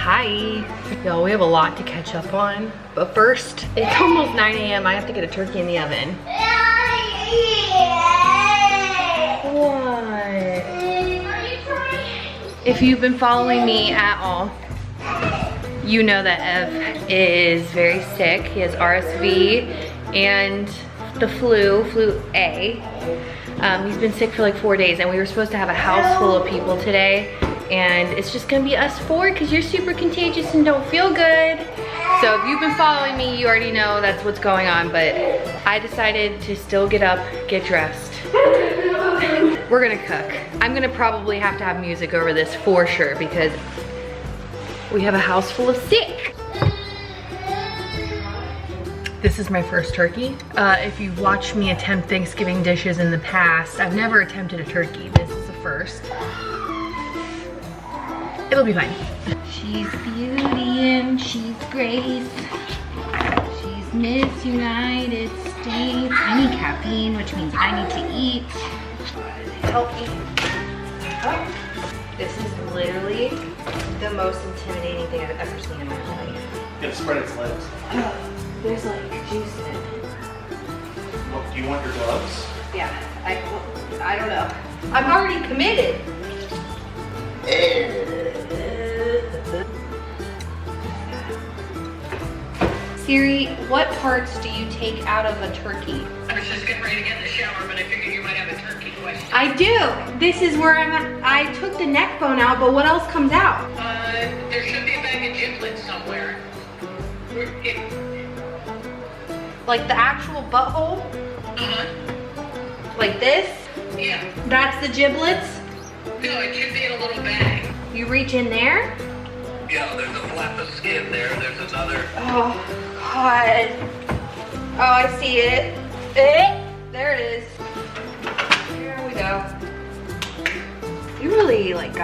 Hi. Y'all, we have a lot to catch up on. But first, it's almost 9 a.m. I have to get a turkey in the oven. What? If you've been following me at all, you know that Ev is very sick. He has RSV and the flu A. He's been sick for like 4 days, and we were supposed to have a house full of people today, and it's just gonna be us 4 because you're super contagious and don't feel good. So if you've been following me, you already know that's what's going on, but I decided to still get up, get dressed. We're gonna cook. I'm gonna probably have to have music over this for sure because we have a house full of sick. This is my first turkey. If you've watched me attempt Thanksgiving dishes in the past, I've never attempted a turkey. This is the first. It'll be fine. She's beauty and she's grace. She's Miss United States. I need caffeine, which means I need to eat. Healthy. This is literally the most intimidating thing I've ever seen in my life. It spread its legs. There's like juice in it. Well, do you want your gloves? Yeah, I don't know. I'm already committed. Siri, what parts do you take out of a turkey? I was just getting ready to get in the shower, but I figured you might have a turkey question. I do. This is where I'm at. I took the neck bone out, but what else comes out? There should be a bag of giblets somewhere. Like the actual butthole? Uh-huh. Like this? Yeah. That's the giblets? No, it should be in a little bag. You reach in there? Yeah, there's a flap of skin there. There's another. Oh, God. Oh, I see it. There it is. Here we go. You really, like, you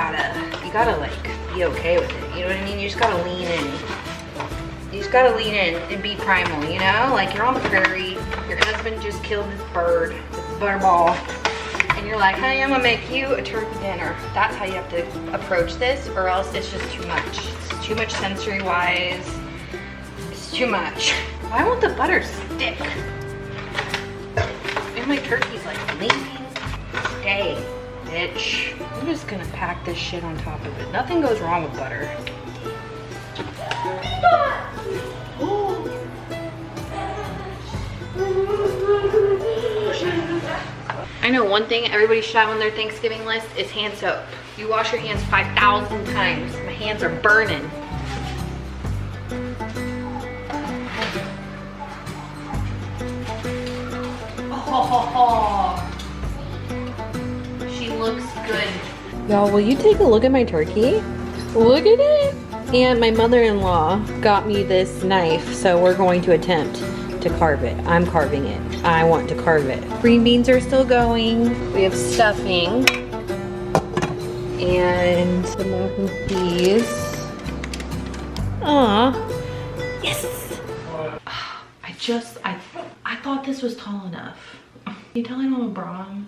gotta, like, be okay with it. You know what I mean? You just gotta lean in. You just gotta lean in and be primal, you know? Like, you're on the prairie, your husband just killed this bird, this butterball, and you're like, honey, I'm gonna make you a turkey dinner. That's how you have to approach this, or else it's just too much. It's too much sensory-wise. It's too much. Why won't the butter stick? And my turkey's like leaning. Stay, bitch. I'm just gonna pack this shit on top of it. Nothing goes wrong with butter. I know one thing everybody should have on their Thanksgiving list is hand soap. You wash your hands 5,000 times. My hands are burning. Oh, she looks good. Y'all, will you take a look at my turkey? Look at it. And my mother-in-law got me this knife, so we're going to attempt to carve it. I'm carving it. I want to carve it. Green beans are still going. We have stuffing. And the mac and cheese. Aw. Yes! I thought this was tall enough. Can you tell I'm a bra? I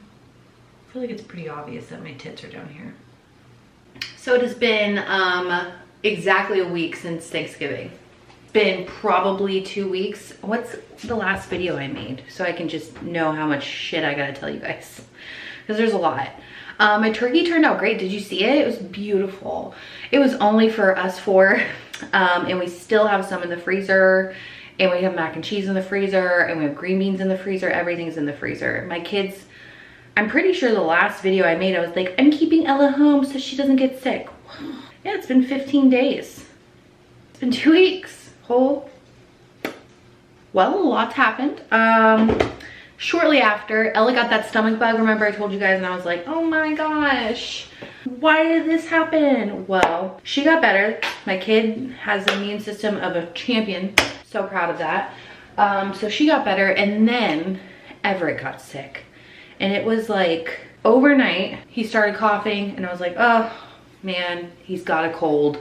feel like it's pretty obvious that my tits are down here. So it has been exactly a week since Thanksgiving. Been probably 2 weeks. What's the last video I made? So I can just know how much shit I gotta tell you guys. Because there's a lot. My turkey turned out great. Did you see it? It was beautiful. It was only for us 4. And we still have some in the freezer. And we have mac and cheese in the freezer. And we have green beans in the freezer. Everything's in the freezer. My kids, I'm pretty sure the last video I made, I was like, I'm keeping Ella home so she doesn't get sick. Yeah, it's been 15 days. It's been 2 weeks. Well, a lot's happened. Shortly after, Ella got that stomach bug. Remember I told you guys, and I was like, oh my gosh, why did this happen? Well, she got better. My kid has the immune system of a champion. So proud of that. So she got better, and then Everett got sick. And it was like overnight, he started coughing, and I was like, oh man, he's got a cold.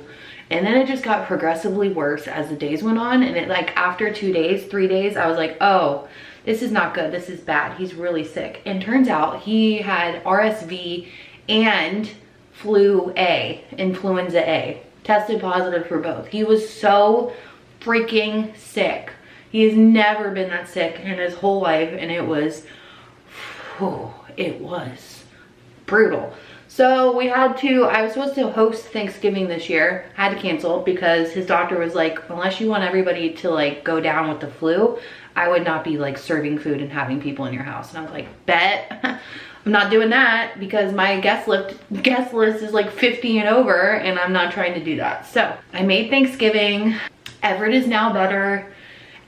And then it just got progressively worse as the days went on. And it, like, after 2 days, 3 days, I was like, oh, this is not good. This is bad. He's really sick. And turns out he had RSV and flu A, influenza A. tested positive for both. He was so freaking sick. He has never been that sick in his whole life, and it was brutal. So we had to, I was supposed to host Thanksgiving this year, had to cancel because his doctor was like, unless you want everybody to like go down with the flu, I would not be like serving food and having people in your house. And I was like, bet. I'm not doing that because my guest list is like 50 and over, and I'm not trying to do that. So I made Thanksgiving. Everett is now better.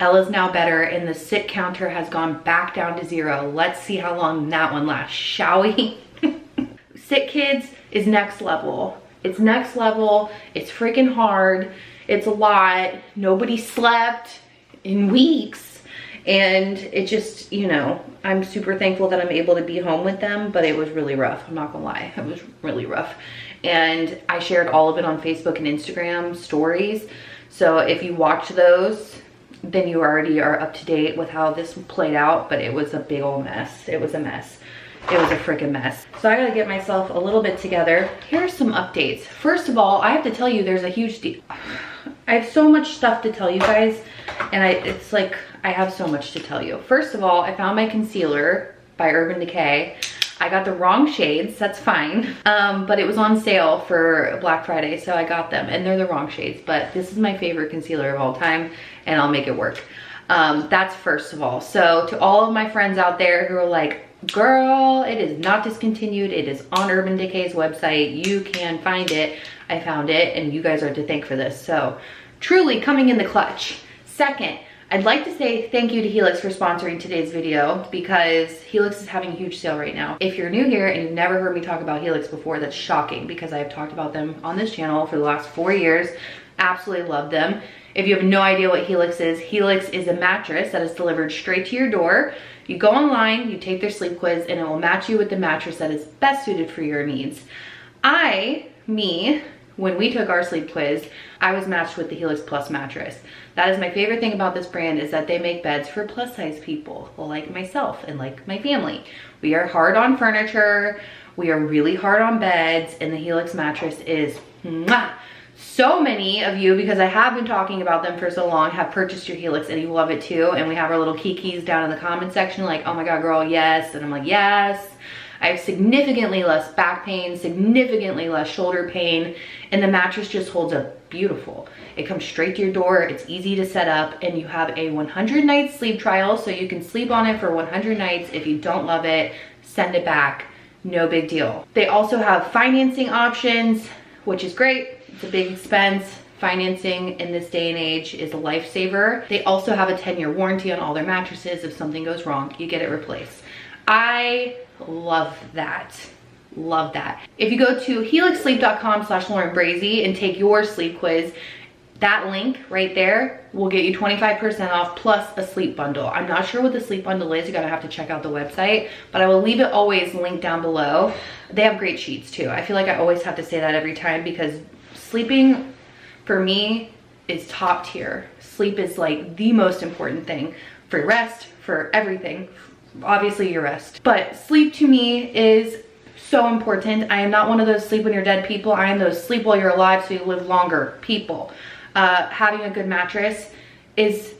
Ella's now better, and the sick counter has gone back down to 0. Let's see how long that one lasts, shall we? Sick kids is next level. It's next level. It's freaking hard. It's a lot. Nobody slept in weeks. And it just, you know, I'm super thankful that I'm able to be home with them, but it was really rough. I'm not gonna lie, it was really rough. And I shared all of it on Facebook and Instagram stories. So if you watch those, then you already are up to date with how this played out, but it was a big old mess. It was a mess. It was a freaking mess. So I gotta get myself a little bit together. Here's some updates. First of all, I have to tell you there's a huge deal. I have so much stuff to tell you guys, and it's like, I have so much to tell you. First of all, I found my concealer by Urban Decay. I got the wrong shades, that's fine. But it was on sale for Black Friday, so I got them, and they're the wrong shades, but this is my favorite concealer of all time, and I'll make it work. That's first of all. So to all of my friends out there who are like, girl, it is not discontinued, it is on Urban Decay's website, you can find it. I found it, and you guys are to thank for this. So truly coming in the clutch. Second, I'd like to say thank you to Helix for sponsoring today's video, because Helix is having a huge sale right now. If you're new here and you've never heard me talk about Helix before, that's shocking, because I have talked about them on this channel for the last 4 years. Absolutely love them. If you have no idea what Helix is a mattress that is delivered straight to your door. You go online, you take their sleep quiz, and it will match you with the mattress that is best suited for your needs. When we took our sleep quiz, I was matched with the Helix Plus mattress. That is my favorite thing about this brand, is that they make beds for plus size people like myself and like my family. We are hard on furniture, we are really hard on beds, and the Helix mattress is mwah. So many of you, because I have been talking about them for so long, have purchased your Helix and you love it too. And we have our little kikis down in the comment section like, oh my God, girl, yes. And I'm like, yes. I have significantly less back pain, significantly less shoulder pain, and the mattress just holds up beautiful. It comes straight to your door, it's easy to set up, and you have a 100-night sleep trial, so you can sleep on it for 100 nights. If you don't love it, send it back, no big deal. They also have financing options, which is great. It's a big expense. Financing in this day and age is a lifesaver. They also have a 10-year warranty on all their mattresses. If something goes wrong, you get it replaced. I love that. Love that. If you go to helixsleep.com/Lauren Brazee and take your sleep quiz, that link right there will get you 25% off plus a sleep bundle. I'm not sure what the sleep bundle is. You're gonna have to check out the website, but I will leave it always linked down below. They have great sheets too. I feel like I always have to say that every time, because sleeping for me is top tier. Sleep is like the most important thing for rest, for everything. Obviously your rest, but sleep to me is so important. I am not one of those sleep when you're dead people. I am those sleep while you're alive so you live longer people. Having a good mattress is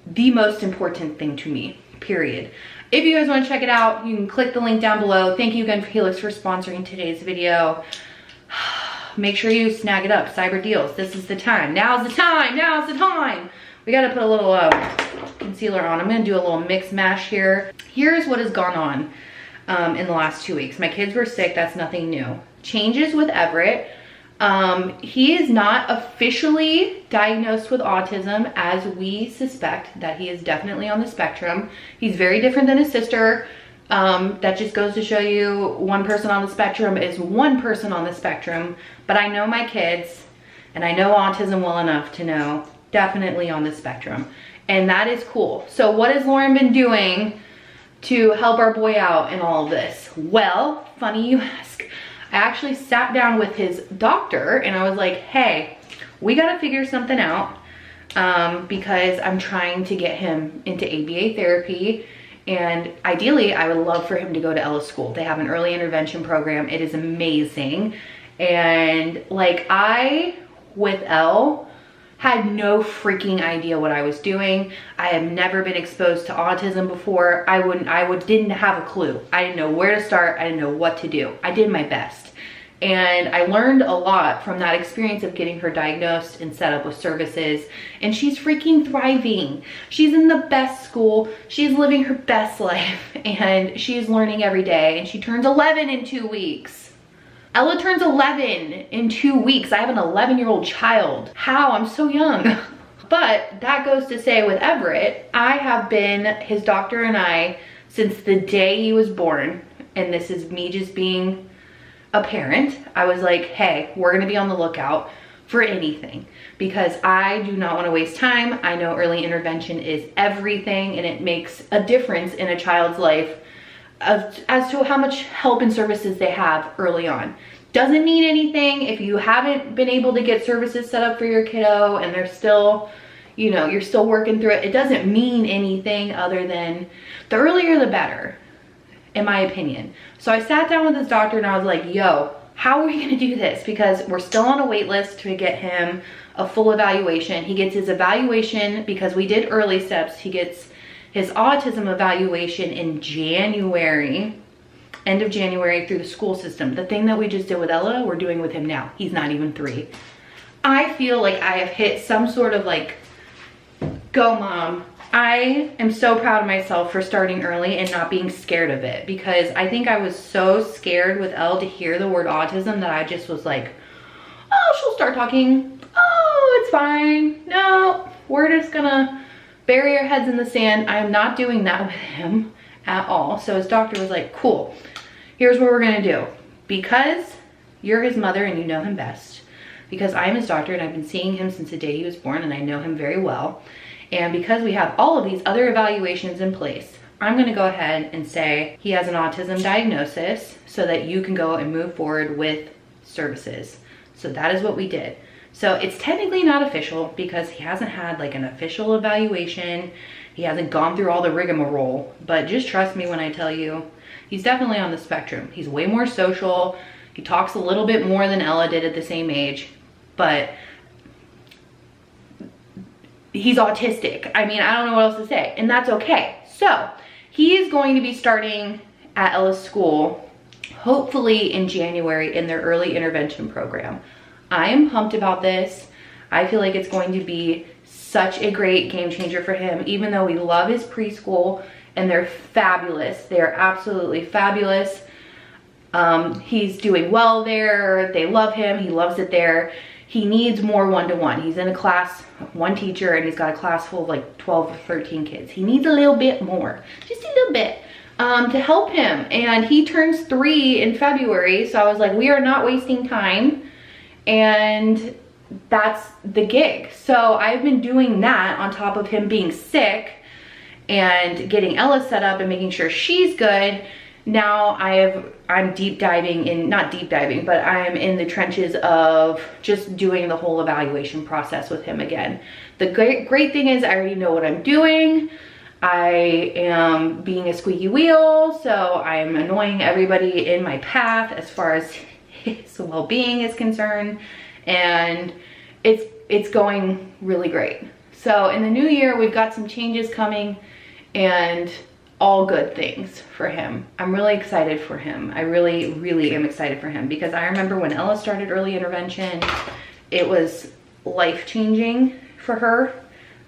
the most important thing to me, period. If you guys want to check it out, you can click the link down below. Thank you again for Helix for sponsoring today's video. Make sure you snag it up. Cyber deals. This is the time. Now's the time. Now's the time. We got to put a little concealer on. I'm going to do a little mix mash here. Here's what has gone on in the last 2 weeks. My kids were sick. That's nothing new. Changes with Everett. He is not officially diagnosed with autism, as we suspect that he is definitely on the spectrum. He's very different than his sister. That just goes to show you one person on the spectrum is one person on the spectrum. But I know my kids, and I know autism well enough to know definitely on the spectrum. And that is cool. So what has Lauren been doing to help our boy out in all of this? Well, funny you ask. I actually sat down with his doctor and I was like, hey, we got to figure something out because I'm trying to get him into ABA therapy. And ideally, I would love for him to go to Ella's school. They have an early intervention program. It is amazing. And like, I with Elle, had no freaking idea what I was doing. I have never been exposed to autism before. Didn't have a clue. I didn't know where to start. I didn't know what to do. I did my best. And I learned a lot from that experience of getting her diagnosed and set up with services. And she's freaking thriving. She's in the best school. She's living her best life. And she's learning every day. And she turns 11 in 2 weeks. Ella turns 11 in 2 weeks. I have an 11-year-old child. How? I'm so young. But that goes to say with Everett, I have been his doctor and I since the day he was born. And this is me just being a parent. I was like, hey, we're gonna be on the lookout for anything because I do not want to waste time. I know early intervention is everything and it makes a difference in a child's life as to how much help and services they have early on. Doesn't mean anything if you haven't been able to get services set up for your kiddo and they're still, you know, you're still working through it. It doesn't mean anything other than the earlier the better, in my opinion. So I sat down with this doctor and I was like, yo, how are we gonna do this? Because we're still on a wait list to get him a full evaluation. He gets his evaluation because we did early steps. He gets his autism evaluation in January, end of January, through the school system. The thing that we just did with Ella, we're doing with him now. He's not even 3. I feel like I have hit some sort of like, go mom. I am so proud of myself for starting early and not being scared of it because I think I was so scared with Elle to hear the word autism that I just was like, oh, she'll start talking. Oh, it's fine. No, we're just gonna bury our heads in the sand. I am not doing that with him at all. So his doctor was like, cool, here's what we're gonna do. Because you're his mother and you know him best, because I am his doctor and I've been seeing him since the day he was born and I know him very well, and because we have all of these other evaluations in place, I'm gonna go ahead and say he has an autism diagnosis so that you can go and move forward with services. So that is what we did. So it's technically not official because he hasn't had like an official evaluation. He hasn't gone through all the rigmarole, but just trust me when I tell you, he's definitely on the spectrum. He's way more social. He talks a little bit more than Ella did at the same age, but he's autistic. I mean, I don't know what else to say, and that's okay. So he is going to be starting at Ella's school, hopefully in January, in their early intervention program. I am pumped about this. I feel like it's going to be such a great game changer for him, even though we love his preschool and they're fabulous. They are absolutely fabulous. He's doing well there. They love him. He loves it there. He needs more one-to-one. He's in a class, one teacher, and he's got a class full of like 12 or 13 kids. He needs a little bit more, just a little bit, to help him. And he turns 3 in February. So I was like, we are not wasting time. And that's the gig. So I've been doing that on top of him being sick and getting Ella set up and making sure she's good. Now I'm deep diving in, not deep diving, but I'm in the trenches of just doing the whole evaluation process with him again. The great thing is I already know what I'm doing. I am being a squeaky wheel, so I'm annoying everybody in my path as far as his well-being is concerned, and it's going really great. So in the new year, we've got some changes coming and all good things for him. I'm really excited for him. I really am excited for him because I remember when Ella started early intervention, it was life-changing for her.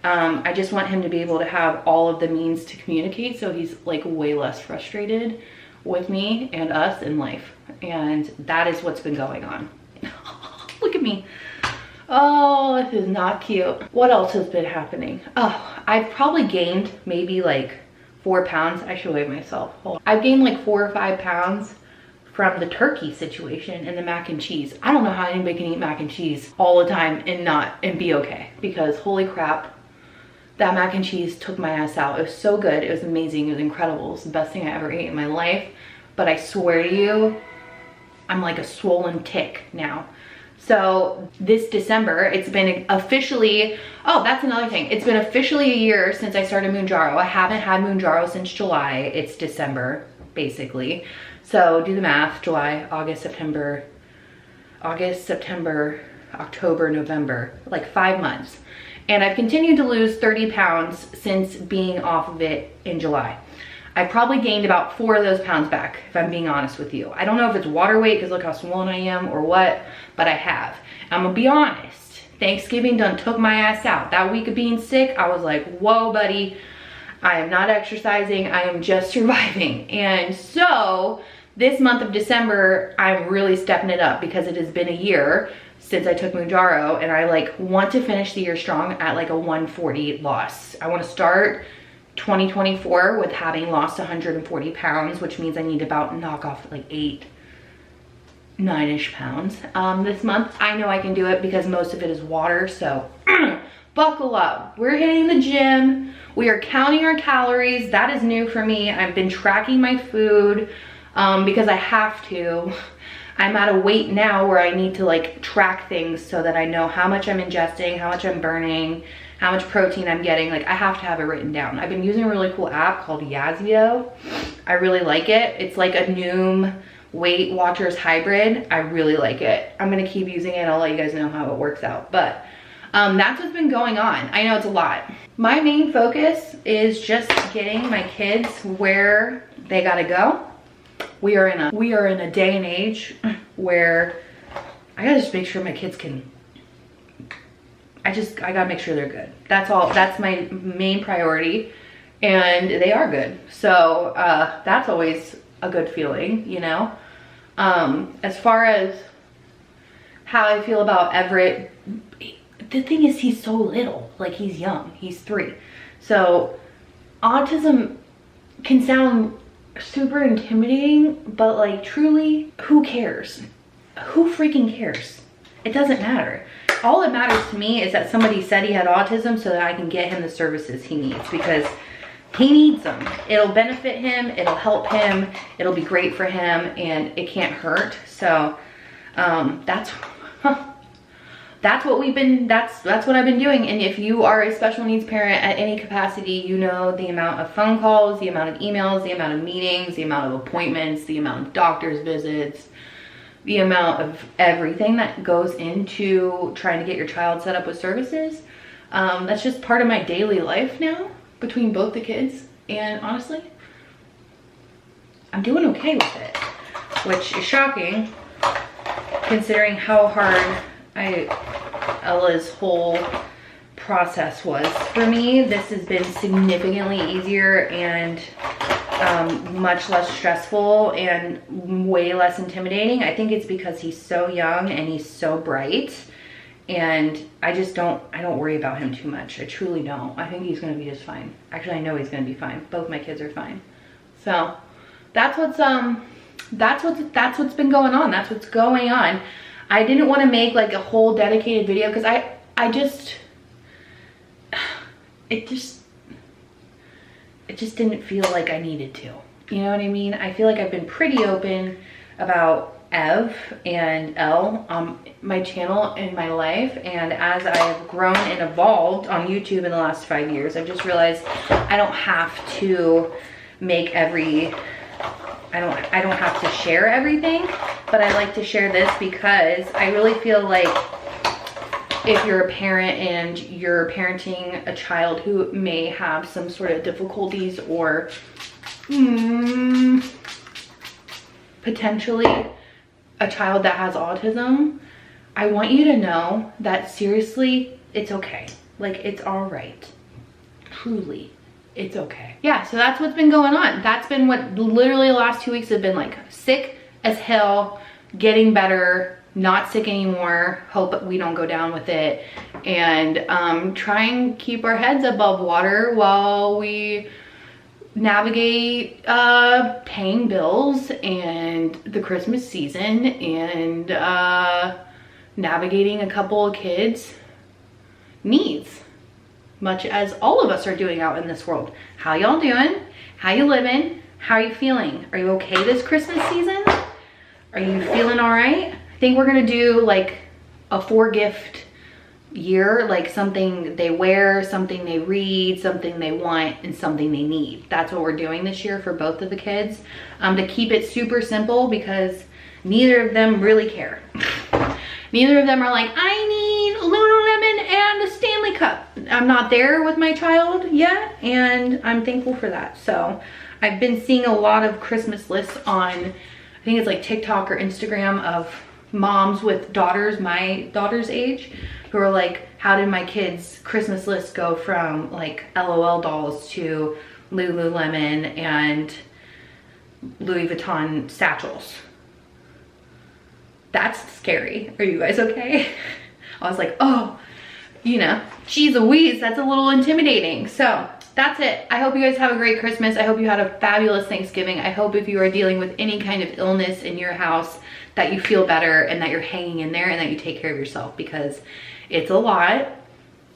I just want him to be able to have all of the means to communicate so he's like way less frustrated with me and us in life. And that is what's been going on. Look at me. Oh, this is not cute. What else has been happening? Oh, I've probably gained maybe like 4 pounds. I should weigh myself. Hold on. I've gained like 4 or 5 pounds from the turkey situation and the mac and cheese. I don't know how anybody can eat mac and cheese all the time and be okay, because holy crap, that mac and cheese took my ass out. It was so good. It was amazing. It was incredible. It was the best thing I ever ate in my life. But I swear to you, I'm like a swollen tick now. So this December, it's been officially, oh, that's another thing. It's been officially a year since I started Mounjaro. I haven't had Mounjaro since July. It's December, basically. So do the math, July, August, September, October, November, like 5 months. And I've continued to lose 30 pounds since being off of it in July. I probably gained about 4 of those pounds back, if I'm being honest with you. I don't know if it's water weight, because look how swollen I am, or what, but I have. I'm gonna be honest. Thanksgiving done took my ass out. That week of being sick, I was like, whoa, buddy, I am not exercising, I am just surviving. And so, this month of December, I'm really stepping it up, because it has been a year since I took Mounjaro, and I like want to finish the year strong at like a 140 loss. I want to start 2024 with having lost 140 pounds, which means I need to about knock off like 9-ish pounds this month. I know I can do it because most of it is water, so buckle up. We're hitting the gym. We are counting our calories. That is new for me. I've been tracking my food because I have to. I'm at a weight now where I need to like track things so that I know how much I'm ingesting, how much I'm burning, how much protein I'm getting. Like I have to have it written down. I've been using a really cool app called Yazio. I really like it. It's like a Noom Weight Watchers hybrid. I really like it. I'm gonna keep using it. I'll let you guys know how it works out. But that's what's been going on. I know it's a lot. My main focus is just getting my kids where they gotta go. We are in a day and age where I gotta just make sure my kids can, I gotta make sure they're good. That's all. That's my main priority, and they are good. So that's always a good feeling, you know. As far as how I feel about Everett, the thing is he's so little. Like he's young. He's 3. So autism can sound super intimidating, but like truly, who cares? Who freaking cares? It doesn't matter. All that matters to me is that somebody said he had autism so that I can get him the services he needs, because he needs them. It'll benefit him, it'll help him, it'll be great for him, and it can't hurt. So that's what I've been doing. And if you are a special needs parent at any capacity, you know the amount of phone calls, the amount of emails, the amount of meetings, the amount of appointments, the amount of doctor's visits, the amount of everything that goes into trying to get your child set up with services. That's just part of my daily life now between both the kids. And honestly, I'm doing okay with it, which is shocking considering how hard Ella's whole process was for me. This has been significantly easier and much less stressful and way less intimidating. I think it's because he's so young and he's so bright, and I don't worry about him too much. I truly don't. I think he's gonna be just fine. Actually, I know he's gonna be fine. Both my kids are fine. So that's what's been going on. That's what's going on. I didn't want to make like a whole dedicated video because it just didn't feel like I needed to. You know what I mean? I feel like I've been pretty open about Ev and Elle on my channel in my life, and as I have grown and evolved on YouTube in the last 5 years, I've just realized I don't have to make I don't have to share everything, but I like to share this because I really feel like if you're a parent and you're parenting a child who may have some sort of difficulties or potentially a child that has autism, I want you to know that seriously, it's okay. Like, it's all right. Truly, it's okay. Yeah, so that's what's been going on. That's been what literally the last 2 weeks have been like. Sick as hell, getting better, not sick anymore, hope we don't go down with it, and try and keep our heads above water while we navigate paying bills and the Christmas season and navigating a couple of kids' needs, much as all of us are doing out in this world. How y'all doing? How you living? How are you feeling? Are you okay this Christmas season? Are you feeling all right? I think we're gonna do like a 4-gift year, like something they wear, something they read, something they want, and something they need. That's what we're doing this year for both of the kids, to keep it super simple because neither of them really care. Neither of them are like, I need Lululemon and a Stanley Cup. I'm not there with my child yet, and I'm thankful for that. So I've been seeing a lot of Christmas lists on, I think it's like TikTok or Instagram, of moms with daughters, my daughter's age, who are like, how did my kids' Christmas list go from like LOL dolls to Lululemon and Louis Vuitton satchels? That's scary. Are you guys okay? I was like, oh, you know, geez Louise, that's a little intimidating. So that's it. I hope you guys have a great Christmas. I hope you had a fabulous Thanksgiving. I hope if you are dealing with any kind of illness in your house that you feel better and that you're hanging in there and that you take care of yourself, because it's a lot.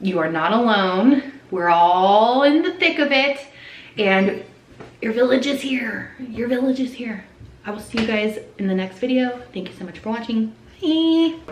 You are not alone. We're all in the thick of it, and your village is here. Your village is here. I will see you guys in the next video. Thank you so much for watching. Bye.